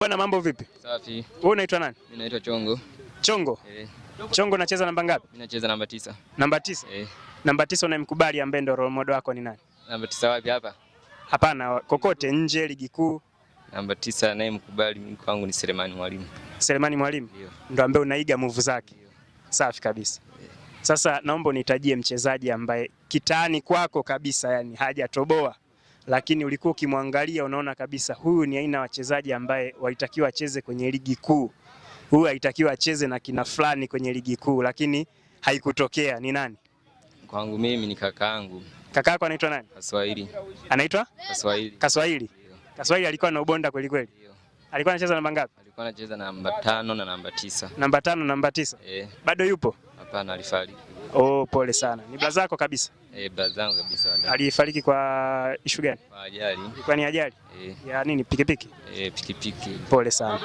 Bwana, mambo vipi? Safi. Wewe unaitwa nani? Mimi naitwa Chongo. Chongo? Chongo, unacheza namba ngapi? Mimi nacheza namba 9. Namba 9? Namba 9 unamkubali ambaye ndo role model wako ni nani? Namba 9 wapi hapa? Hapana, kokote nje ligi kuu. Namba 9 naye mkubali mimi kwangu ni Selemani Mwalimu. Selemani Mwalimu? Ndio ambaye unaiga move zake. Safi kabisa. Sasa naomba unitajie mchezaji ambaye kitaani kwako kabisa, yani hajatoboa, lakini ulikuwa ukimwangalia unaona kabisa huyu ni aina wachezaji ambaye walitakiwa acheze kwenye ligi kuu. Huyu alitakiwa acheze na kina fulani kwenye ligi kuu, lakini haikutokea. Ni nani? Kwangu mimi ni kakaangu. Kaka yako anaitwa nani? Kaswahili. Anaitwa? Kaswahili. Kaswahili. Kaswahili alikuwa na ubonda kweli kweli. Alikuwa anacheza namba ngapi? Alikuwa anacheza namba 5 na namba 9. Namba 5 na namba 9? Bado yupo? Hapana, alifariki. Oh, pole sana. Ni brother yako kabisa? Brother yangu kabisa. Alifariki kwa issue gani? Kwa ajali. Ilikuwa ni ajali? Ya nini, pikipiki? Pikipiki. Pole sana.